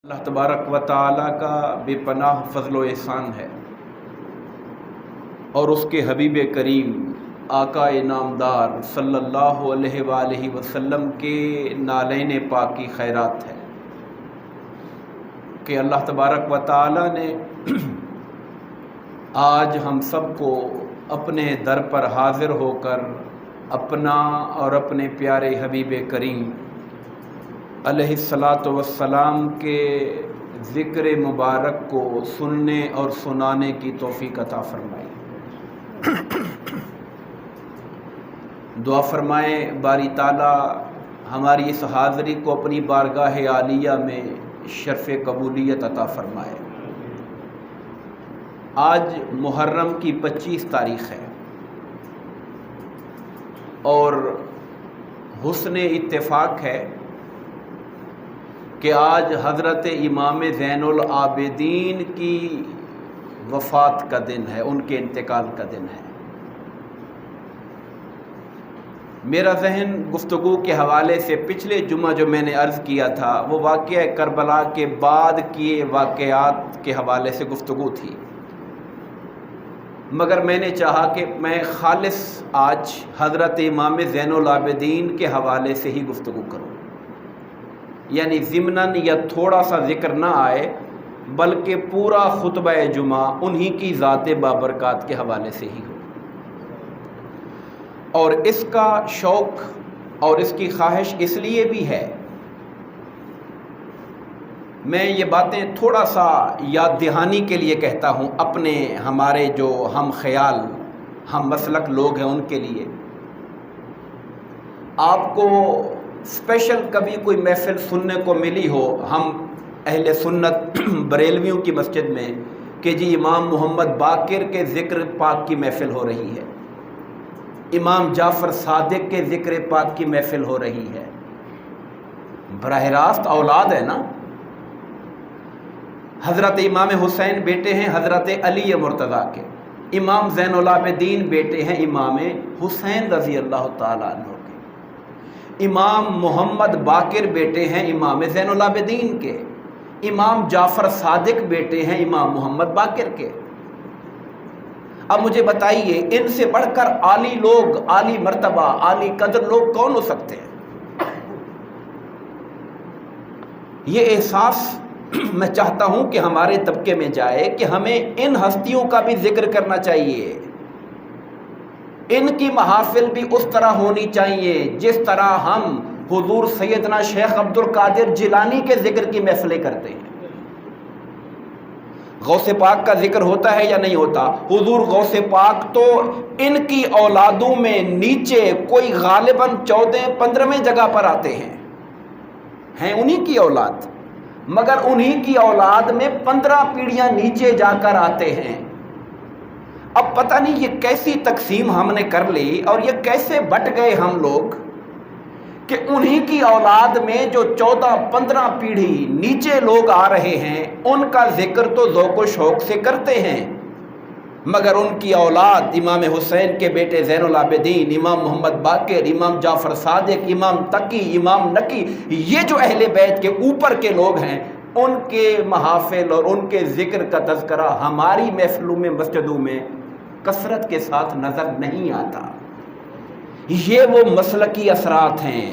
اللہ تبارک و تعالیٰ کا بے پناہ فضل و احسان ہے اور اس کے حبیب کریم آقا نامدار صلی اللہ علیہ وآلہ وسلم کے نالین پاک کی خیرات ہے کہ اللہ تبارک و تعالیٰ نے آج ہم سب کو اپنے در پر حاضر ہو کر اپنا اور اپنے پیارے حبیب کریم علیہ الصلاۃ والسلام کے ذکر مبارک کو سننے اور سنانے کی توفیق عطا فرمائی۔ دعا فرمائیں باری تعالیٰ ہماری اس حاضری کو اپنی بارگاہ عالیہ میں شرف قبولیت عطا فرمائے۔ آج محرم کی 25 تاریخ ہے اور حسن اتفاق ہے کہ آج حضرت امام زین العابدین کی وفات کا دن ہے، ان کے انتقال کا دن ہے۔ میرا ذہن گفتگو کے حوالے سے پچھلے جمعہ جو میں نے عرض کیا تھا وہ واقعہ کربلا کے بعد کیے واقعات کے حوالے سے گفتگو تھی، مگر میں نے چاہا کہ میں خالص آج حضرت امام زین العابدین کے حوالے سے ہی گفتگو کروں، یعنی ضمناً یا تھوڑا سا ذکر نہ آئے بلکہ پورا خطبہ جمعہ انہی کی ذات بابرکات کے حوالے سے ہی ہو۔ اور اس کا شوق اور اس کی خواہش اس لیے بھی ہے، میں یہ باتیں تھوڑا سا یاد دہانی کے لیے کہتا ہوں اپنے ہمارے جو ہم خیال ہم مسلک لوگ ہیں ان کے لیے۔ آپ کو اسپیشل کبھی کوئی محفل سننے کو ملی ہو ہم اہل سنت بریلویوں کی مسجد میں کہ جی امام محمد باقر کے ذکر پاک کی محفل ہو رہی ہے، امام جعفر صادق کے ذکر پاک کی محفل ہو رہی ہے، براہ راست اولاد ہے نا، حضرت امام حسین بیٹے ہیں حضرت علی مرتضیٰ کے، امام زین العابدین بیٹے ہیں امام حسین رضی اللہ تعالیٰ عنہ کے، امام محمد باقر بیٹے ہیں امام زین العابدین کے، امام جعفر صادق بیٹے ہیں امام محمد باقر کے۔ اب مجھے بتائیے ان سے بڑھ کر عالی لوگ، عالی مرتبہ، عالی قدر لوگ کون ہو سکتے ہیں؟ یہ احساس میں چاہتا ہوں کہ ہمارے طبقے میں جائے کہ ہمیں ان ہستیوں کا بھی ذکر کرنا چاہیے، ان کی محافل بھی اس طرح ہونی چاہیے جس طرح ہم حضور سیدنا شیخ عبد القادر جیلانی کے ذکر کی محفلیں کرتے ہیں۔ غوث پاک کا ذکر ہوتا ہے یا نہیں ہوتا؟ حضور غوث پاک تو ان کی اولادوں میں نیچے کوئی غالباً 14-15ویں جگہ پر آتے ہیں انہی کی اولاد، مگر انہی کی اولاد میں 15 پیڑھیاں نیچے جا کر آتے ہیں۔ اب پتہ نہیں یہ کیسی تقسیم ہم نے کر لی اور یہ کیسے بٹ گئے ہم لوگ کہ انہی کی اولاد میں جو 14-15 پیڑھی نیچے لوگ آ رہے ہیں ان کا ذکر تو ذوق و شوق سے کرتے ہیں، مگر ان کی اولاد امام حسین کے بیٹے زین العابدین، امام محمد باقر، امام جعفر صادق، امام تقی، امام نقی، یہ جو اہل بیت کے اوپر کے لوگ ہیں ان کے محافل اور ان کے ذکر کا تذکرہ ہماری محفلوں میں مسجدوں میں کثرت کے ساتھ نظر نہیں آتا۔ یہ وہ مسلکی اثرات ہیں،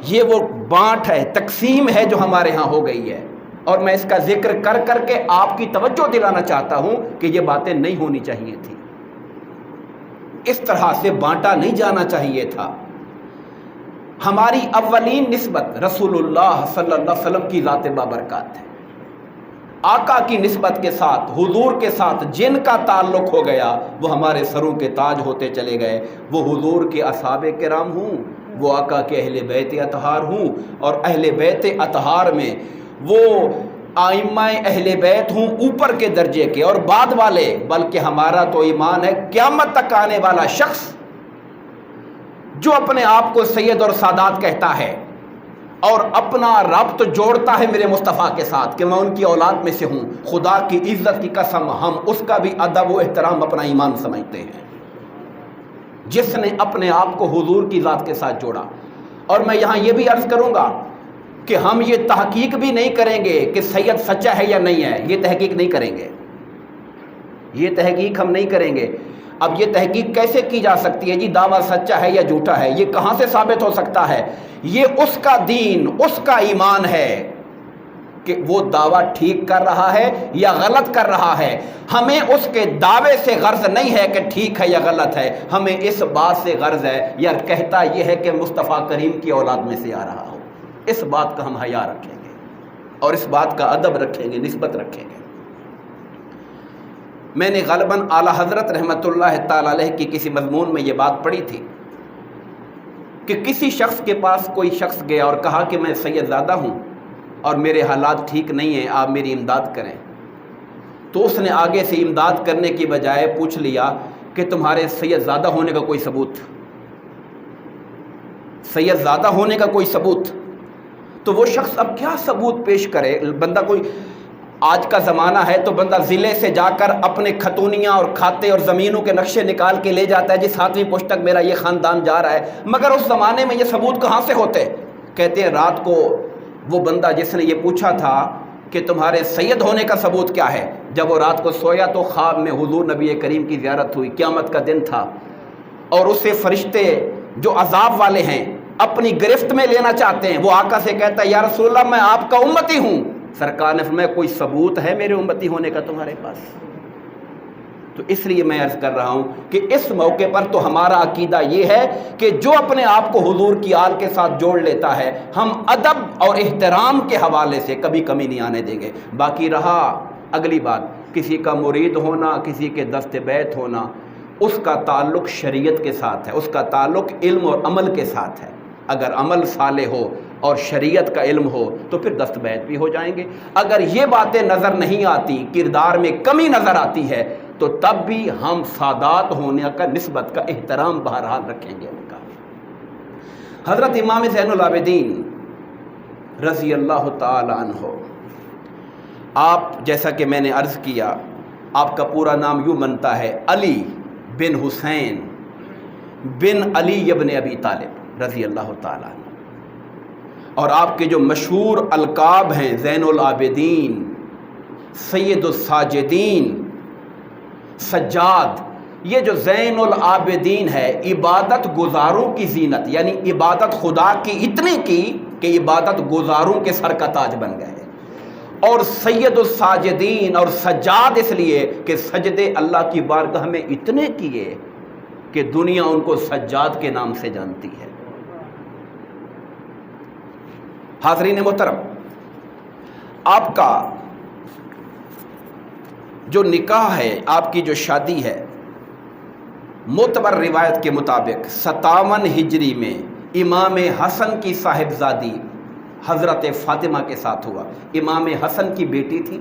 یہ وہ بانٹ ہے، تقسیم ہے جو ہمارے ہاں ہو گئی ہے، اور میں اس کا ذکر کر کر کے آپ کی توجہ دلانا چاہتا ہوں کہ یہ باتیں نہیں ہونی چاہیے تھی، اس طرح سے بانٹا نہیں جانا چاہیے تھا۔ ہماری اولین نسبت رسول اللہ صلی اللہ علیہ وسلم کی ذات بابرکات ہے، آقا کی نسبت کے ساتھ حضور کے ساتھ جن کا تعلق ہو گیا وہ ہمارے سروں کے تاج ہوتے چلے گئے، وہ حضور کے اصحاب کرام ہوں، وہ آقا کے اہل بیت اطہار ہوں، اور اہل بیت اطہار میں وہ آئمہ اہل بیت ہوں اوپر کے درجے کے اور بعد والے، بلکہ ہمارا تو ایمان ہے قیامت تک آنے والا شخص جو اپنے آپ کو سید اور سادات کہتا ہے اور اپنا ربط جوڑتا ہے میرے مصطفیٰ کے ساتھ کہ میں ان کی اولاد میں سے ہوں، خدا کی عزت کی قسم ہم اس کا بھی ادب و احترام اپنا ایمان سمجھتے ہیں، جس نے اپنے آپ کو حضور کی ذات کے ساتھ جوڑا۔ اور میں یہاں یہ بھی عرض کروں گا کہ ہم یہ تحقیق بھی نہیں کریں گے کہ سید سچا ہے یا نہیں ہے، یہ تحقیق نہیں کریں گے، یہ تحقیق ہم نہیں کریں گے۔ اب یہ تحقیق کیسے کی جا سکتی ہے جی دعویٰ سچا ہے یا جھوٹا ہے؟ یہ کہاں سے ثابت ہو سکتا ہے؟ یہ اس کا دین، اس کا ایمان ہے کہ وہ دعویٰ ٹھیک کر رہا ہے یا غلط کر رہا ہے۔ ہمیں اس کے دعوے سے غرض نہیں ہے کہ ٹھیک ہے یا غلط ہے، ہمیں اس بات سے غرض ہے یار کہتا یہ ہے کہ مصطفیٰ کریم کی اولاد میں سے آ رہا ہو۔ اس بات کا ہم حیا رکھیں گے اور اس بات کا ادب رکھیں گے، نسبت رکھیں گے۔ میں نے غالباً اعلیٰ حضرت رحمۃ اللہ تعالی علیہ کی کسی مضمون میں یہ بات پڑھی تھی کہ کسی شخص کے پاس کوئی شخص گیا اور کہا کہ میں سید زادہ ہوں اور میرے حالات ٹھیک نہیں ہیں، آپ میری امداد کریں۔ تو اس نے آگے سے امداد کرنے کی بجائے پوچھ لیا کہ تمہارے سید زادہ ہونے کا کوئی ثبوت، سید زادہ ہونے کا کوئی ثبوت؟ تو وہ شخص اب کیا ثبوت پیش کرے؟ بندہ کوئی آج کا زمانہ ہے تو بندہ ضلع سے جا کر اپنے خاتونیاں اور کھاتے اور زمینوں کے نقشے نکال کے لے جاتا ہے، جی 7ویں پشت تک میرا یہ خاندان جا رہا ہے، مگر اس زمانے میں یہ ثبوت کہاں سے ہوتے؟ کہتے ہیں رات کو وہ بندہ جس نے یہ پوچھا تھا کہ تمہارے سید ہونے کا ثبوت کیا ہے، جب وہ رات کو سویا تو خواب میں حضور نبی کریم کی زیارت ہوئی، قیامت کا دن تھا، اور اس سے فرشتے جو عذاب والے ہیں اپنی گرفت میں لینا چاہتے ہیں، وہ آقا سے کہتا ہے یا رسول اللہ میں آپ کا امتی ہوں۔ سرکار نے فرمایا کوئی ثبوت ہے میرے امتی ہونے کا تمہارے پاس؟ تو اس لیے میں عرض کر رہا ہوں کہ اس موقع پر تو ہمارا عقیدہ یہ ہے کہ جو اپنے آپ کو حضور کی آل کے ساتھ جوڑ لیتا ہے ہم ادب اور احترام کے حوالے سے کبھی کمی نہیں آنے دیں گے۔ باقی رہا اگلی بات، کسی کا مرید ہونا، کسی کے دست بیت ہونا، اس کا تعلق شریعت کے ساتھ ہے، اس کا تعلق علم اور عمل کے ساتھ ہے۔ اگر عمل صالح ہو اور شریعت کا علم ہو تو پھر دست بیت بھی ہو جائیں گے۔ اگر یہ باتیں نظر نہیں آتی، کردار میں کمی نظر آتی ہے، تو تب بھی ہم سادات ہونے کا نسبت کا احترام بہرحال رکھیں گے ان کا۔ حضرت امام زین العابدین رضی اللہ تعالی عنہ، آپ جیسا کہ میں نے عرض کیا آپ کا پورا نام یوں بنتا ہے علی بن حسین بن علی ابن ابی طالب رضی اللہ تعالی عنہ، اور آپ کے جو مشہور القاب ہیں زین العابدین، سید الساجدین، سجاد، یہ جو زین العابدین ہے عبادت گزاروں کی زینت، یعنی عبادت خدا کی اتنی کی کہ عبادت گزاروں کے سر کا تاج بن گئے، اور سید الساجدین اور سجاد اس لیے کہ سجدے اللہ کی بارگاہ میں اتنے کیے کہ دنیا ان کو سجاد کے نام سے جانتی ہے۔ حاضرین محترم، آپ کا جو نکاح ہے، آپ کی جو شادی ہے، معتبر روایت کے مطابق 57 ہجری میں امام حسن کی صاحبزادی حضرت فاطمہ کے ساتھ ہوا۔ امام حسن کی بیٹی تھی،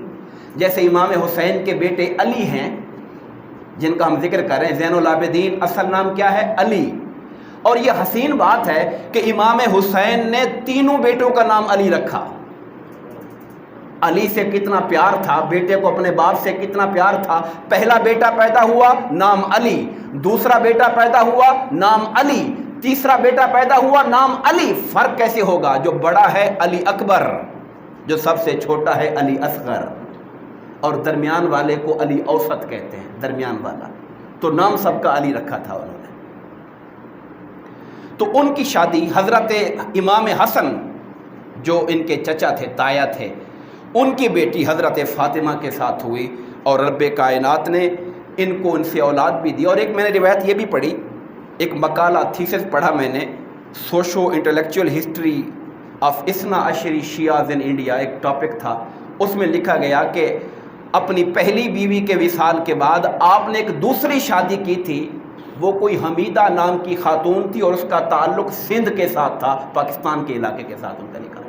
جیسے امام حسین کے بیٹے علی ہیں جن کا ہم ذکر کر رہے ہیں، زین العابدین اصل نام کیا ہے؟ علی۔ اور یہ حسین بات ہے کہ امام حسین نے تینوں بیٹوں کا نام علی رکھا۔ علی سے کتنا پیار تھا، بیٹے کو اپنے باپ سے کتنا پیار تھا۔ پہلا بیٹا پیدا ہوا نام علی، دوسرا بیٹا پیدا ہوا نام علی، تیسرا بیٹا پیدا ہوا نام علی۔ فرق کیسے ہوگا؟ جو بڑا ہے علی اکبر، جو سب سے چھوٹا ہے علی اصغر، اور درمیان والے کو علی اوسط کہتے ہیں، درمیان والا۔ تو نام سب کا علی رکھا تھا انہوں نے۔ تو ان کی شادی حضرت امام حسن جو ان کے چچا تھے، تایا تھے، ان کی بیٹی حضرت فاطمہ کے ساتھ ہوئی، اور رب کائنات نے ان کو ان سے اولاد بھی دی۔ اور ایک میں نے روایت یہ بھی پڑھی، ایک مقالہ تھیسس پڑھا میں نے، سوشو انٹلیکچوئل ہسٹری آف اثنا عشری شیعز ان انڈیا، ایک ٹاپک تھا، اس میں لکھا گیا کہ اپنی پہلی بیوی کے وصال کے بعد آپ نے ایک دوسری شادی کی تھی، وہ کوئی حمیدہ نام کی خاتون تھی، اور اس کا تعلق سندھ کے ساتھ تھا، پاکستان کے علاقے کے ساتھ ان کا نکاح تھا۔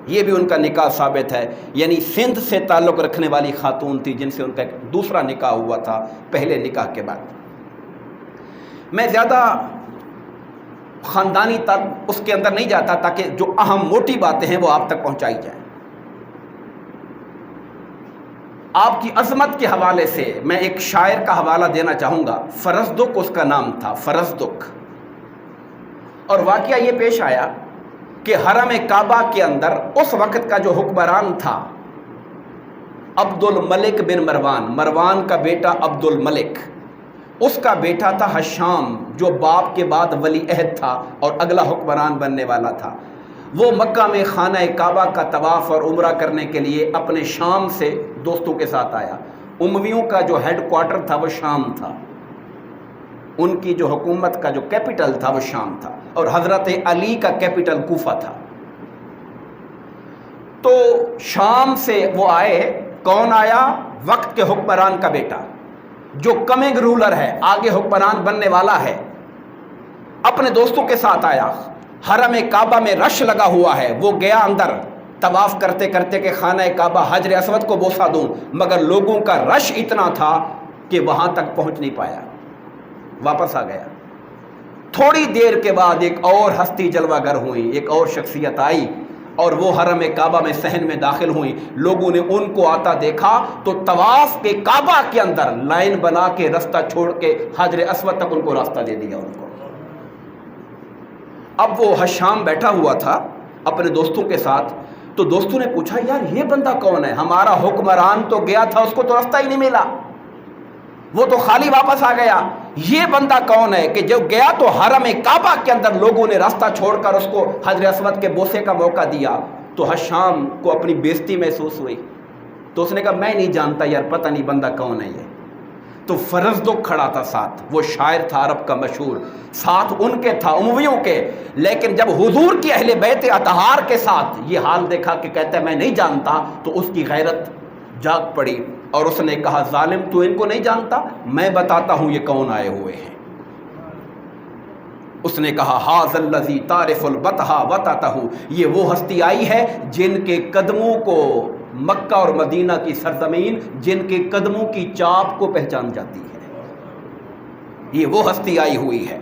یہ بھی ان کا نکاح ثابت ہے، یعنی سندھ سے تعلق رکھنے والی خاتون تھی جن سے ان کا ایک دوسرا نکاح ہوا تھا پہلے نکاح کے بعد۔ میں زیادہ خاندانی تک اس کے اندر نہیں جاتا تاکہ جو اہم موٹی باتیں ہیں وہ آپ تک پہنچائی جائیں۔ آپ کی عظمت کے حوالے سے میں ایک شاعر کا حوالہ دینا چاہوں گا، فرزدق اس کا نام تھا، فرزدق۔ اور واقعہ یہ پیش آیا کہ حرم کعبہ کے اندر اس وقت کا جو حکمران تھا عبد الملک بن مروان، مروان کا بیٹا عبد الملک، اس کا بیٹا تھا ہشام جو باپ کے بعد ولی عہد تھا اور اگلا حکمران بننے والا تھا۔ وہ مکہ میں خانہ کعبہ کا طواف اور عمرہ کرنے کے لیے اپنے شام سے دوستوں کے ساتھ آیا۔ امویوں کا جو ہیڈ کوارٹر تھا وہ شام تھا، ان کی جو حکومت کا جو کیپٹل تھا وہ شام تھا، اور حضرت علی کا کیپٹل کوفہ تھا۔ تو شام سے وہ آئے، کون آیا؟ وقت کے حکمران کا بیٹا جو کمنگ رولر ہے، آگے حکمران بننے والا ہے، اپنے دوستوں کے ساتھ آیا۔ حرم کعبہ میں رش لگا ہوا ہے، وہ گیا اندر طواف کرتے کرتے کہ خانہ کعبہ حجر اسود کو بوسہ دوں، مگر لوگوں کا رش اتنا تھا کہ وہاں تک پہنچ نہیں پایا، واپس آ گیا۔ تھوڑی دیر کے بعد ایک اور ہستی جلوہ گر ہوئی، ایک اور شخصیت آئی اور وہ حرم کعبہ میں صحن میں داخل ہوئی۔ لوگوں نے ان کو آتا دیکھا تو طواف کے کعبہ کے اندر لائن بنا کے رستہ چھوڑ کے حجر اسود تک ان کو راستہ دے دیا ان کو۔ اب وہ ہشام بیٹھا ہوا تھا اپنے دوستوں کے ساتھ، تو دوستوں نے پوچھا یار یہ بندہ کون ہے؟ ہمارا حکمران تو گیا تھا، اس کو تو راستہ ہی نہیں ملا، وہ تو خالی واپس آ گیا، یہ بندہ کون ہے کہ جو گیا تو حرم کعبہ کے اندر لوگوں نے راستہ چھوڑ کر اس کو حجر اسود کے بوسے کا موقع دیا؟ تو ہشام کو اپنی بےزتی محسوس ہوئی، تو اس نے کہا میں نہیں جانتا یار، پتہ نہیں بندہ کون ہے یہ۔ تو فرزدق کھڑا تھا ساتھ، وہ شاعر تھا عرب کا مشہور، ساتھ ان کے تھا امویوں کے، لیکن جب حضور کی اہل بیت اطہار کے ساتھ یہ حال دیکھا کہ کہتا ہے میں نہیں جانتا، تو اس کی غیرت جاگ پڑی اور اس نے کہا ظالم تو ان کو نہیں جانتا، میں بتاتا ہوں یہ کون آئے ہوئے ہیں۔ اس نے کہا ھذا الذی تعرف البطھا وطأتہ، یہ وہ ہستی آئی ہے جن کے قدموں کو مکہ اور مدینہ کی سرزمین، جن کے قدموں کی چاپ کو پہچان جاتی ہے، یہ وہ ہستی آئی ہوئی ہے۔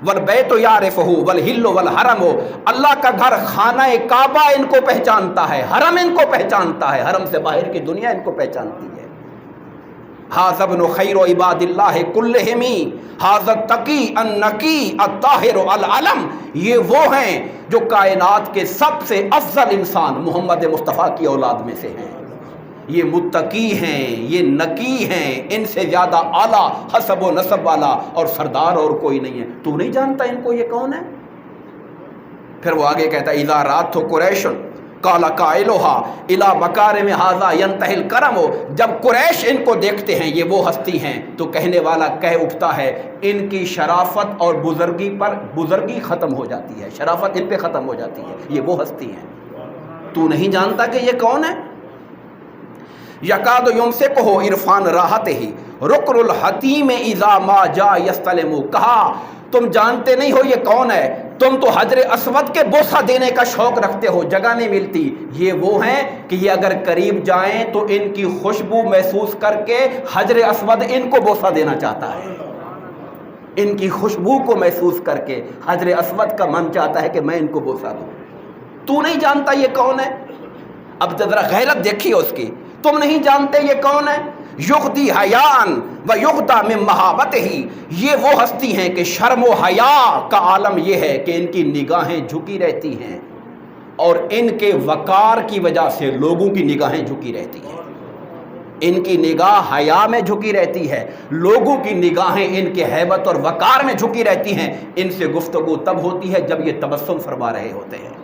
والبیت یعرفہ والحل والحرم، اللہ کا گھر خانہ کعبہ ان کو پہچانتا ہے، حرم ان کو پہچانتا ہے، حرم سے باہر کی دنیا ان کو پہچانتی ہے۔ ھذا ابن خیر عباد اللہ کلہم، ھذا التقی النقی الطاہر العلم، یہ وہ ہیں جو کائنات کے سب سے افضل انسان محمد مصطفیٰ کی اولاد میں سے ہیں، یہ متقی ہیں، یہ نقی ہیں، ان سے زیادہ اعلیٰ حسب و نسب والا اور سردار اور کوئی نہیں ہے۔ تو نہیں جانتا ان کو یہ کون ہے؟ پھر وہ آگے کہتا ہے اذا رات قریش قال قائلها الی مکارم ھذا ینتہی الکرم، جب قریش ان کو دیکھتے ہیں یہ وہ ہستی ہیں تو کہنے والا کہہ اٹھتا ہے ان کی شرافت اور بزرگی پر بزرگی ختم ہو جاتی ہے، شرافت ان پہ ختم ہو جاتی ہے، یہ وہ ہستی ہیں۔ تو نہیں جانتا کہ یہ کون ہے؟ یکاد یمسکہ عرفان راحتہ رکن الحتیم اذا ما جا یستلم، کہا تم جانتے نہیں ہو یہ کون ہے، تم تو حجر اسود کے بوسہ دینے کا شوق رکھتے ہو، جگہ نہیں ملتی۔ یہ وہ ہیں کہ یہ اگر قریب جائیں تو ان کی خوشبو محسوس کر کے حجر اسود ان کو بوسہ دینا چاہتا ہے، ان کی خوشبو کو محسوس کر کے حجر اسود کا من چاہتا ہے کہ میں ان کو بوسہ دوں۔ تو نہیں جانتا یہ کون ہے؟ اب ذرا غیرت دیکھیے اس کی، تم نہیں جانتے یہ کون ہے؟ یغدی حیاء و یغدا من مہابتہ، یہ وہ ہستی ہیں کہ شرم و حیا کا عالم یہ ہے کہ ان کی نگاہیں جھکی رہتی ہیں اور ان کے وقار کی وجہ سے لوگوں کی نگاہیں جھکی رہتی ہیں، ان کی نگاہ حیا میں جھکی رہتی ہے، لوگوں کی نگاہیں ان کے ہیبت اور وقار میں جھکی رہتی ہیں۔ ان سے گفتگو تب ہوتی ہے جب یہ تبسم فرما رہے ہوتے ہیں۔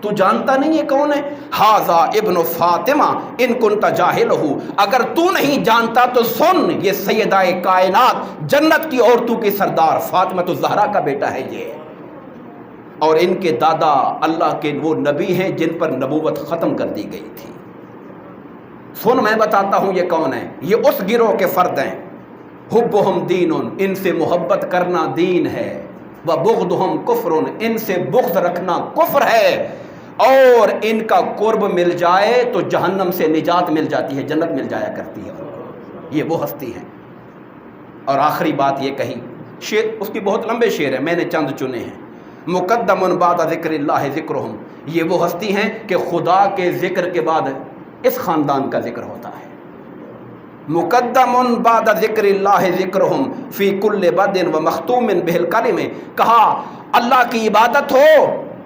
تو جانتا نہیں یہ کون ہے؟ ھذا ابن فاطمہ ان کنت جاہلہ، اگر تو نہیں جانتا تو سن، یہ سیدہ کائنات جنت کی عورتوں کی سردار فاطمہ الزہرا کا بیٹا ہے یہ، اور ان کے دادا اللہ کے وہ نبی ہیں جن پر نبوت ختم کر دی گئی تھی۔ سن میں بتاتا ہوں یہ کون ہے، یہ اس گروہ کے فرد ہیں۔ حبہم دین، ان سے محبت کرنا دین ہے، وبغضہم کفر، ان سے بغض رکھنا کفر ہے، اور ان کا قرب مل جائے تو جہنم سے نجات مل جاتی ہے، جنت مل جایا کرتی ہے، یہ وہ ہستی ہیں۔ اور آخری بات یہ کہی، شعر اس کی بہت لمبے شعر ہیں، میں نے چند چنے ہیں۔ مقدم بعد ذکر اللہ ذکرہم، یہ وہ ہستی ہیں کہ خدا کے ذکر کے بعد اس خاندان کا ذکر ہوتا ہے۔ مقدم بعد ذکر اللہ ذکرہم فی کل بد و مختوم بہ الکلم، کہا اللہ کی عبادت ہو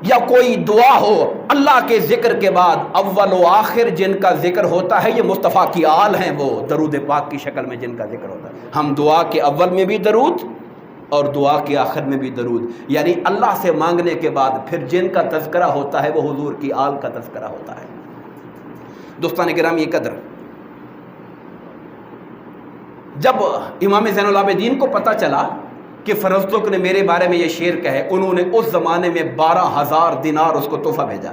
یا کوئی دعا ہو، اللہ کے ذکر کے بعد اول و آخر جن کا ذکر ہوتا ہے یہ مصطفیٰ کی آل ہیں، وہ درود پاک کی شکل میں جن کا ذکر ہوتا ہے۔ ہم دعا کے اول میں بھی درود اور دعا کے آخر میں بھی درود، یعنی اللہ سے مانگنے کے بعد پھر جن کا تذکرہ ہوتا ہے وہ حضور کی آل کا تذکرہ ہوتا ہے۔ دوستان گرامی قدر، جب امام زین العابدین کو پتہ چلا کہ فرزدق نے میرے بارے میں یہ شعر کہے، انہوں نے اس زمانے میں 12,000 دینار اس کو تحفہ بھیجا۔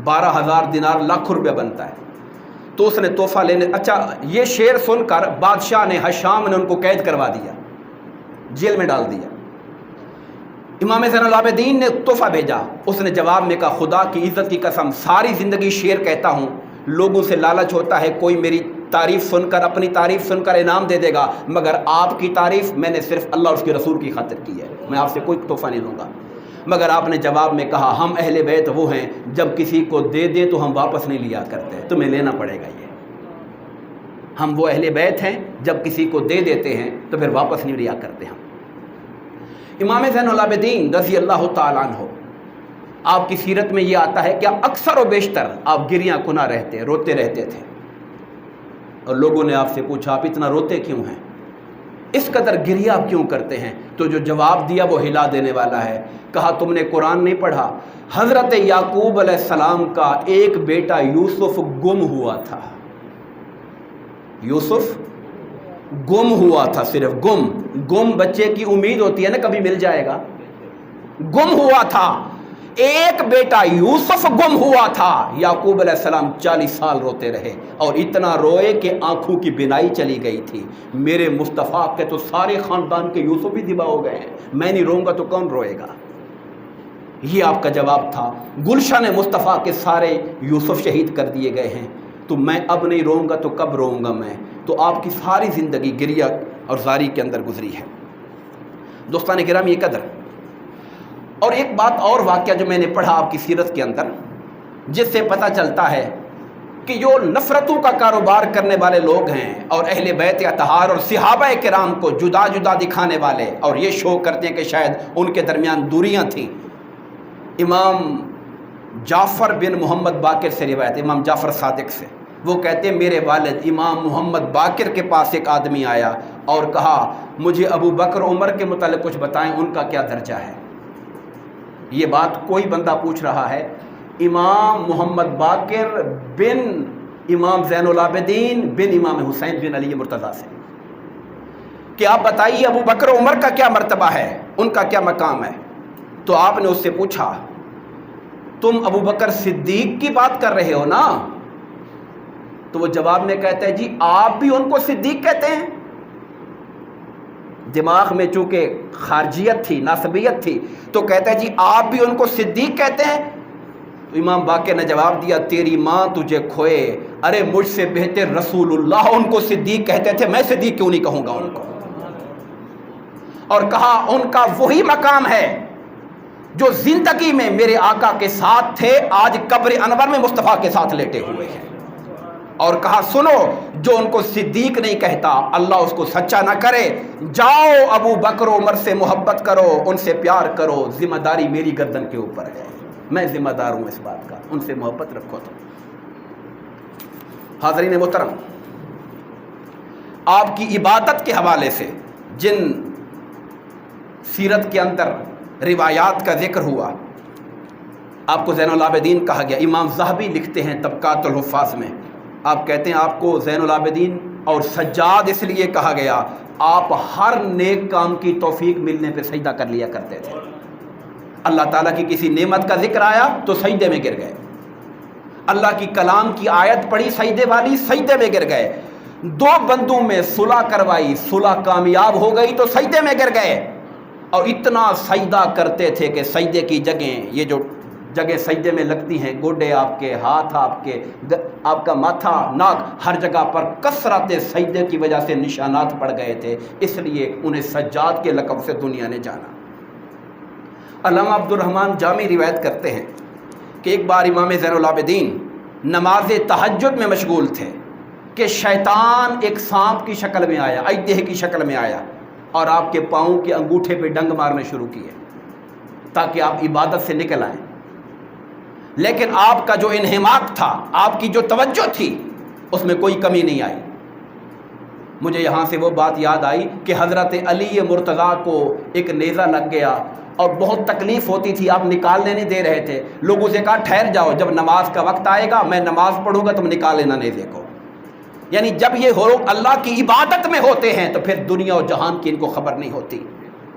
12,000 دینار لاکھ روپے بنتا ہے، تو اس نے تحفہ لینے، اچھا یہ شعر سن کر بادشاہ نے حشام نے ان کو قید کروا دیا، جیل میں ڈال دیا۔ امام زین العابدین نے تحفہ بھیجا، اس نے جواب میں کہا خدا کی عزت کی قسم ساری زندگی شعر کہتا ہوں، لوگوں سے لالچ ہوتا ہے کوئی میری تعریف سن کر، اپنی تعریف سن کر انعام دے دے گا، مگر آپ کی تعریف میں نے صرف اللہ اور اس کے رسول کی خاطر کی ہے، میں آپ سے کوئی تحفہ نہیں لوں گا۔ مگر آپ نے جواب میں کہا ہم اہل بیت وہ ہیں جب کسی کو دے دیں تو ہم واپس نہیں لیا کرتے، تمہیں لینا پڑے گا یہ۔ ہم وہ اہل بیت ہیں جب کسی کو دے دیتے ہیں تو پھر واپس نہیں لیا کرتے ہم۔ امام زین العابدین رضی اللہ تعالیٰ عنہ، آپ کی سیرت میں یہ آتا ہے کہ اکثر و بیشتر آپ گریاں کنا رہتے، روتے رہتے تھے، اور لوگوں نے آپ سے پوچھا آپ اتنا روتے کیوں ہیں، اس قدر گریہ آپ کیوں کرتے ہیں؟ تو جو جواب دیا وہ ہلا دینے والا ہے۔ کہا تم نے قرآن نہیں پڑھا؟ حضرت یعقوب علیہ السلام کا ایک بیٹا یوسف گم ہوا تھا، یوسف گم ہوا تھا، صرف گم بچے کی امید ہوتی ہے نا کبھی مل جائے گا، گم ہوا تھا، ایک بیٹا یوسف گم ہوا تھا۔ یعقوب علیہ السلام 40 سال روتے رہے، اور اتنا روئے کہ آنکھوں کی بینائی چلی گئی تھی۔ میرے مصطفیٰ کے تو سارے خاندان کے یوسف ہی ذبح ہو گئے ہیں، میں نہیں روؤں گا تو کون روئے گا؟ یہ آپ کا جواب تھا۔ گلشن مصطفیٰ کے سارے یوسف شہید کر دیے گئے ہیں، تو میں اب نہیں روؤں گا تو کب روؤں گا میں؟ تو آپ کی ساری زندگی گریہ اور زاری کے اندر گزری ہے۔ دوستان گرامی قدر، اور ایک بات اور واقعہ جو میں نے پڑھا آپ کی سیرت کے اندر، جس سے پتہ چلتا ہے کہ جو نفرتوں کا کاروبار کرنے والے لوگ ہیں اور اہل بیت اطہار اور صحابہ کرام کو جدا جدا دکھانے والے، اور یہ شو کرتے ہیں کہ شاید ان کے درمیان دوریاں تھیں۔ امام جعفر بن محمد باقر سے روایت، امام جعفر صادق سے، وہ کہتے ہیں میرے والد امام محمد باقر کے پاس ایک آدمی آیا اور کہا مجھے ابو بکر عمر کے متعلق کچھ بتائیں، ان کا کیا درجہ ہے؟ یہ بات کوئی بندہ پوچھ رہا ہے امام محمد باقر بن امام زین العابدین بن امام حسین بن علی مرتضیٰ سے کہ آپ بتائیے ابو بکر عمر کا کیا مرتبہ ہے، ان کا کیا مقام ہے؟ تو آپ نے اس سے پوچھا تم ابو بکر صدیق کی بات کر رہے ہو نا؟ تو وہ جواب میں کہتا ہے جی آپ بھی ان کو صدیق کہتے ہیں؟ دماغ میں چونکہ خارجیت تھی، ناسبیت تھی، تو کہتا ہے جی آپ بھی ان کو صدیق کہتے ہیں؟ تو امام باقر نے جواب دیا تیری ماں تجھے کھوئے، ارے مجھ سے بہتر رسول اللہ ان کو صدیق کہتے تھے، میں صدیق کیوں نہیں کہوں گا ان کو؟ اور کہا ان کا وہی مقام ہے جو زندگی میں میرے آقا کے ساتھ تھے، آج قبر انور میں مصطفیٰ کے ساتھ لیٹے ہوئے ہیں۔ اور کہا سنو جو ان کو صدیق نہیں کہتا اللہ اس کو سچا نہ کرے، جاؤ ابو بکر عمر سے محبت کرو، ان سے پیار کرو، ذمہ داری میری گردن کے اوپر ہے، میں ذمہ دار ہوں اس بات کا، ان سے محبت رکھو۔ تو حاضرین محترم، آپ کی عبادت کے حوالے سے جن سیرت کے اندر روایات کا ذکر ہوا، آپ کو زین العابدین کہا گیا۔ امام ذہبی لکھتے ہیں طبقات الحفاظ میں، آپ کہتے ہیں آپ کو زین العابدین اور سجاد اس لیے کہا گیا آپ ہر نیک کام کی توفیق ملنے پہ سجدہ کر لیا کرتے تھے۔ اللہ تعالیٰ کی کسی نعمت کا ذکر آیا تو سجدے میں گر گئے، اللہ کی کلام کی آیت پڑھی سجدے والی، سجدے میں گر گئے، دو بندوں میں صلح کروائی، صلح کامیاب ہو گئی تو سجدے میں گر گئے، اور اتنا سجدہ کرتے تھے کہ سجدے کی جگہیں، یہ جو جگہ سجدے میں لگتی ہیں، گوڈے آپ کے، ہاتھ آپ کے، آپ کا ماتھا، ناک، ہر جگہ پر کثرت سجدے کی وجہ سے نشانات پڑ گئے تھے، اس لیے انہیں سجاد کے لقب سے دنیا نے جانا۔ علامہ عبد الرحمن جامی روایت کرتے ہیں کہ ایک بار امام زین العابدین نماز تہجد میں مشغول تھے کہ شیطان ایک سانپ کی شکل میں آیا، اژدہے کی شکل میں آیا، اور آپ کے پاؤں کے انگوٹھے پہ ڈنگ مارنے شروع کیے۔ تاکہ آپ عبادت سے نکل آئیں، لیکن آپ کا جو انہماک تھا، آپ کی جو توجہ تھی، اس میں کوئی کمی نہیں آئی۔ مجھے یہاں سے وہ بات یاد آئی کہ حضرت علی مرتضیٰ کو ایک نیزہ لگ گیا اور بہت تکلیف ہوتی تھی، آپ نکالنے نہیں دے رہے تھے۔ لوگوں سے کہا ٹھہر جاؤ، جب نماز کا وقت آئے گا میں نماز پڑھوں گا، تم نکال لینا نیزے کو۔ یعنی جب یہ لوگ اللہ کی عبادت میں ہوتے ہیں تو پھر دنیا و جہان کی ان کو خبر نہیں ہوتی۔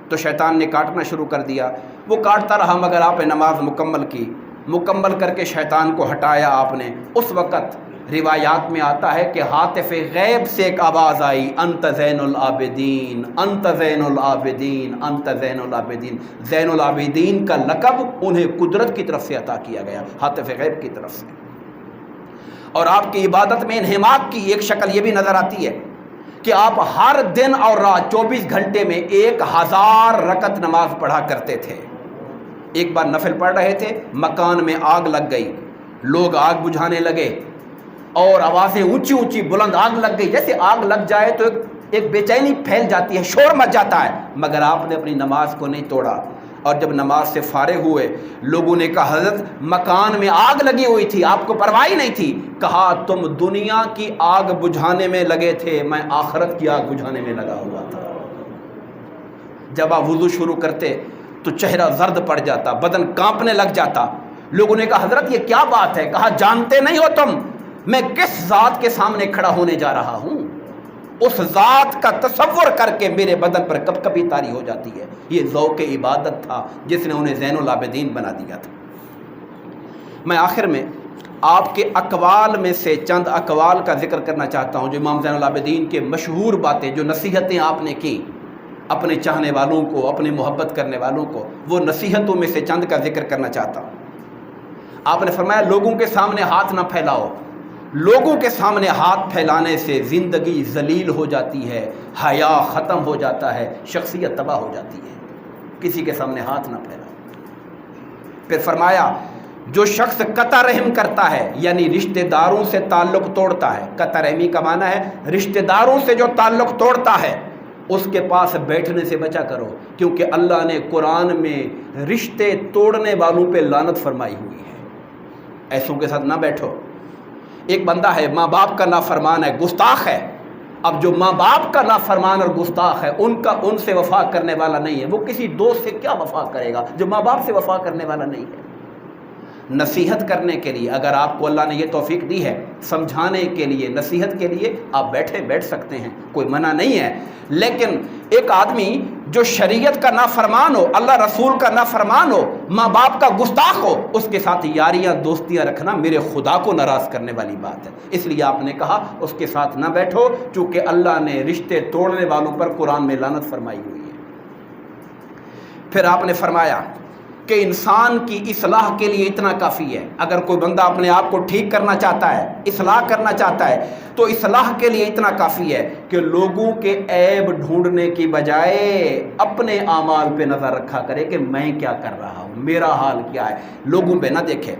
تو شیطان نے کاٹنا شروع کر دیا، وہ کاٹتا رہا مگر آپ نے نماز مکمل کی، مکمل کر کے شیطان کو ہٹایا آپ نے۔ اس وقت روایات میں آتا ہے کہ ہاتف غیب سے ایک آواز آئی، انت زین العابدین، انت زین العابدین، انت زین العابدین۔ زین العابدین کا لقب انہیں قدرت کی طرف سے عطا کیا گیا، ہاتف غیب کی طرف سے۔ اور آپ کی عبادت میں انہماک کی ایک شکل یہ بھی نظر آتی ہے کہ آپ ہر دن اور رات 24 گھنٹے میں 1000 رکعت نماز پڑھا کرتے تھے۔ ایک بار نفل پڑھ رہے تھے، مکان میں آگ لگ گئی، لوگ آگ بجھانے لگے اور آوازیں اونچی اونچی بلند، آگ لگ گئی۔ جیسے آگ لگ جائے تو ایک بے چینی پھیل جاتی ہے، شور مچ جاتا ہے، مگر آپ نے اپنی نماز کو نہیں توڑا۔ اور جب نماز سے فارغ ہوئے، لوگوں نے کہا حضرت مکان میں آگ لگی ہوئی تھی، آپ کو پرواہ نہیں تھی۔ کہا تم دنیا کی آگ بجھانے میں لگے تھے، میں آخرت کی آگ بجھانے میں لگا ہوا تھا۔ جب آپ وضو شروع کرتے تو چہرہ زرد پڑ جاتا، بدن کانپنے لگ جاتا۔ لوگوں نے کہا حضرت یہ کیا بات ہے؟ کہا جانتے نہیں ہو تم میں کس ذات کے سامنے کھڑا ہونے جا رہا ہوں؟ اس ذات کا تصور کر کے میرے بدن پر کب کبھی طاری ہو جاتی ہے۔ یہ ذوق عبادت تھا جس نے انہیں زین العابدین بنا دیا تھا۔ میں آخر میں آپ کے اقوال میں سے چند اقوال کا ذکر کرنا چاہتا ہوں، جو امام زین العابدین کے مشہور باتیں، جو نصیحتیں آپ نے کی اپنے چاہنے والوں کو، اپنے محبت کرنے والوں کو، وہ نصیحتوں میں سے چند کا ذکر کرنا چاہتا ہوں۔ آپ نے فرمایا لوگوں کے سامنے ہاتھ نہ پھیلاؤ، لوگوں کے سامنے ہاتھ پھیلانے سے زندگی ذلیل ہو جاتی ہے، حیا ختم ہو جاتا ہے، شخصیت تباہ ہو جاتی ہے۔ کسی کے سامنے ہاتھ نہ پھیلاؤ۔ پھر فرمایا جو شخص قطع رحم کرتا ہے، یعنی رشتہ داروں سے تعلق توڑتا ہے، قطع رحمی کا معنی ہے رشتہ داروں سے جو تعلق توڑتا ہے، اس کے پاس بیٹھنے سے بچا کرو، کیونکہ اللہ نے قرآن میں رشتے توڑنے والوں پہ لعنت فرمائی ہوئی ہے۔ ایسوں کے ساتھ نہ بیٹھو۔ ایک بندہ ہے ماں باپ کا نافرمان ہے، گستاخ ہے۔ اب جو ماں باپ کا نافرمان اور گستاخ ہے، ان سے وفا کرنے والا نہیں ہے، وہ کسی دوست سے کیا وفا کرے گا جو ماں باپ سے وفا کرنے والا نہیں ہے؟ نصیحت کرنے کے لیے اگر آپ کو اللہ نے یہ توفیق دی ہے، سمجھانے کے لیے، نصیحت کے لیے آپ بیٹھ سکتے ہیں، کوئی منع نہیں ہے۔ لیکن ایک آدمی جو شریعت کا نافرمان ہو، اللہ رسول کا نافرمان ہو، ماں باپ کا گستاخ ہو، اس کے ساتھ یاریاں دوستیاں رکھنا میرے خدا کو ناراض کرنے والی بات ہے۔ اس لیے آپ نے کہا اس کے ساتھ نہ بیٹھو، چونکہ اللہ نے رشتے توڑنے والوں پر قرآن میں لعنت فرمائی ہوئی ہے۔ پھر آپ نے فرمایا کہ انسان کی اصلاح کے لیے اتنا کافی ہے۔ اگر کوئی بندہ اپنے آپ کو ٹھیک کرنا چاہتا ہے، اصلاح کرنا چاہتا ہے، تو اصلاح کے لیے اتنا کافی ہے کہ لوگوں کے عیب ڈھونڈنے کی بجائے اپنے اعمال پہ نظر رکھا کرے کہ میں کیا کر رہا ہوں، میرا حال کیا ہے، لوگوں پہ نہ دیکھے۔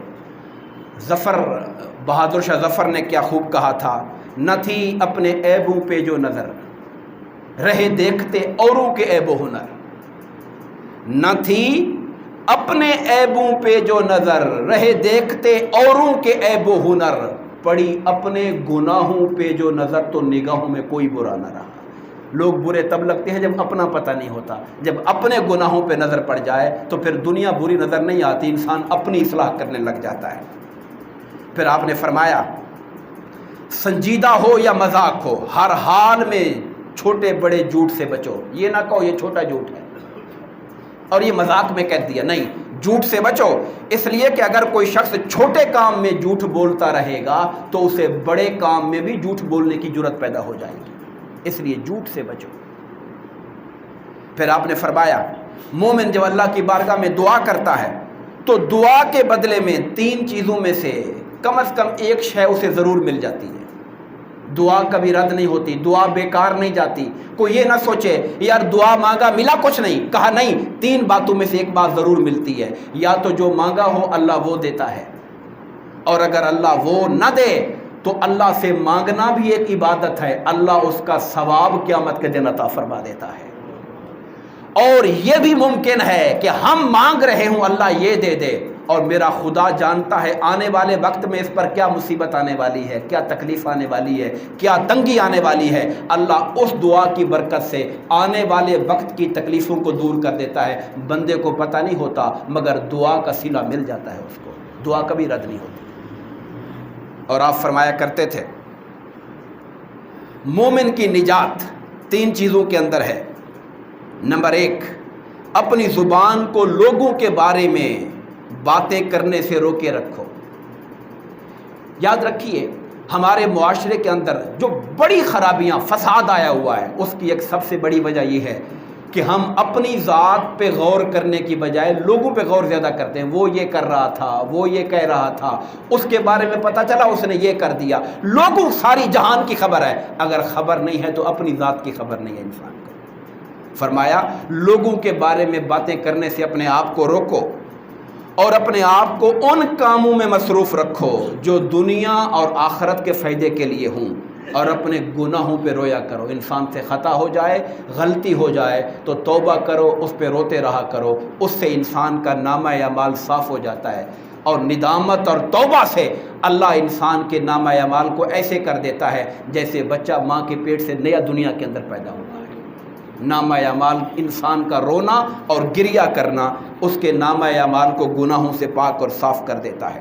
بہادر شاہ ظفر نے کیا خوب کہا تھا، نہ تھی اپنے عیبوں پہ جو نظر، رہے دیکھتے اوروں کے عیب و ہنر۔ نہ تھی اپنے عیبوں پہ جو نظر، رہے دیکھتے اوروں کے عیب و ہنر، پڑی اپنے گناہوں پہ جو نظر تو نگاہوں میں کوئی برا نہ رہا۔ لوگ برے تب لگتے ہیں جب اپنا پتہ نہیں ہوتا، جب اپنے گناہوں پہ نظر پڑ جائے تو پھر دنیا بری نظر نہیں آتی، انسان اپنی اصلاح کرنے لگ جاتا ہے۔ پھر آپ نے فرمایا سنجیدہ ہو یا مذاق ہو، ہر حال میں چھوٹے بڑے جھوٹ سے بچو۔ یہ نہ کہو یہ چھوٹا جھوٹ ہے اور یہ مذاق میں کہہ دیا، نہیں، جھوٹ سے بچو۔ اس لیے کہ اگر کوئی شخص چھوٹے کام میں جھوٹ بولتا رہے گا تو اسے بڑے کام میں بھی جھوٹ بولنے کی جرت پیدا ہو جائے گی، اس لیے جھوٹ سے بچو۔ پھر آپ نے فرمایا مومن جب اللہ کی بارگاہ میں دعا کرتا ہے تو دعا کے بدلے میں 3 چیزوں میں سے کم از کم ایک شے اسے ضرور مل جاتی ہے۔ دعا کبھی رد نہیں ہوتی، دعا بیکار نہیں جاتی۔ کوئی یہ نہ سوچے یار دعا مانگا ملا کچھ نہیں، کہا نہیں، 3 باتوں میں سے ایک بات ضرور ملتی ہے، یا تو جو مانگا ہو اللہ وہ دیتا ہے، اور اگر اللہ وہ نہ دے تو اللہ سے مانگنا بھی ایک عبادت ہے، اللہ اس کا ثواب قیامت کے دن عطا فرما دیتا ہے۔ اور یہ بھی ممکن ہے کہ ہم مانگ رہے ہوں اللہ یہ دے دے، اور میرا خدا جانتا ہے آنے والے وقت میں اس پر کیا مصیبت آنے والی ہے، کیا تکلیف آنے والی ہے، کیا تنگی آنے والی ہے۔ اللہ اس دعا کی برکت سے آنے والے وقت کی تکلیفوں کو دور کر دیتا ہے۔ بندے کو پتہ نہیں ہوتا مگر دعا کا صلہ مل جاتا ہے، اس کو دعا کبھی رد نہیں ہوتی۔ اور آپ فرمایا کرتے تھے مومن کی نجات 3 چیزوں کے اندر ہے۔ نمبر 1، اپنی زبان کو لوگوں کے بارے میں باتیں کرنے سے روکے رکھو۔ یاد رکھیے ہمارے معاشرے کے اندر جو بڑی خرابیاں، فساد آیا ہوا ہے، اس کی ایک سب سے بڑی وجہ یہ ہے کہ ہم اپنی ذات پہ غور کرنے کی بجائے لوگوں پہ غور زیادہ کرتے ہیں۔ وہ یہ کر رہا تھا، وہ یہ کہہ رہا تھا، اس کے بارے میں پتہ چلا اس نے یہ کر دیا۔ لوگوں ساری جہان کی خبر ہے، اگر خبر نہیں ہے تو اپنی ذات کی خبر نہیں ہے انسان کو۔ فرمایا لوگوں کے بارے میں باتیں کرنے سے اپنے آپ کو روکو اور اپنے آپ کو ان کاموں میں مصروف رکھو جو دنیا اور آخرت کے فائدے کے لیے ہوں، اور اپنے گناہوں پہ رویا کرو۔ انسان سے خطا ہو جائے، غلطی ہو جائے تو توبہ کرو، اس پہ روتے رہا کرو، اس سے انسان کا نامہ اعمال صاف ہو جاتا ہے۔ اور ندامت اور توبہ سے اللہ انسان کے نامہ اعمال کو ایسے کر دیتا ہے جیسے بچہ ماں کے پیٹ سے نیا دنیا کے اندر پیدا ہوا ہے۔ نامہ اعمال انسان کا رونا اور گریہ کرنا اس کے نامہ اعمال کو گناہوں سے پاک اور صاف کر دیتا ہے۔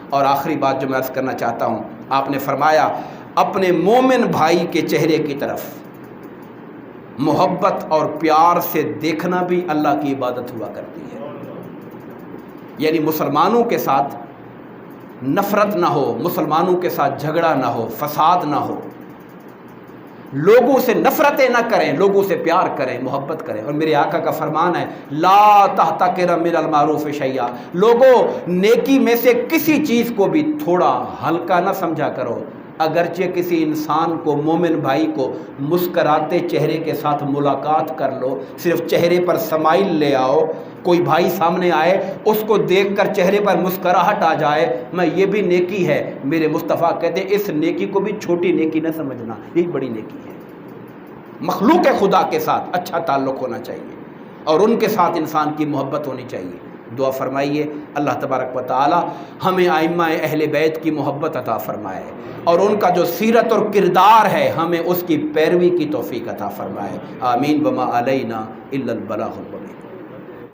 اور آخری بات جو میں عرض کرنا چاہتا ہوں، آپ نے فرمایا اپنے مومن بھائی کے چہرے کی طرف محبت اور پیار سے دیکھنا بھی اللہ کی عبادت ہوا کرتی ہے۔ یعنی مسلمانوں کے ساتھ نفرت نہ ہو، مسلمانوں کے ساتھ جھگڑا نہ ہو، فساد نہ ہو، لوگوں سے نفرتیں نہ کریں، لوگوں سے پیار کریں، محبت کریں۔ اور میرے آقا کا فرمان ہے لا تحتقر من المعروف شیئا، لوگوں نیکی میں سے کسی چیز کو بھی تھوڑا ہلکا نہ سمجھا کرو۔ اگرچہ کسی انسان کو، مومن بھائی کو مسکراتے چہرے کے ساتھ ملاقات کر لو، صرف چہرے پر سمائل لے آؤ، کوئی بھائی سامنے آئے اس کو دیکھ کر چہرے پر مسکراہٹ آ جائے، میں یہ بھی نیکی ہے۔ میرے مصطفیٰ کہتے ہیں اس نیکی کو بھی چھوٹی نیکی نہ سمجھنا، یہی بڑی نیکی ہے۔ مخلوق خدا کے ساتھ اچھا تعلق ہونا چاہیے اور ان کے ساتھ انسان کی محبت ہونی چاہیے۔ دعا فرمائیے اللہ تبارک و تعالی ہمیں ائمہ اہل بیت کی محبت عطا فرمائے اور ان کا جو سیرت اور کردار ہے ہمیں اس کی پیروی کی توفیق عطا فرمائے۔ آمین۔ وما علینا الا البلاغ المبین۔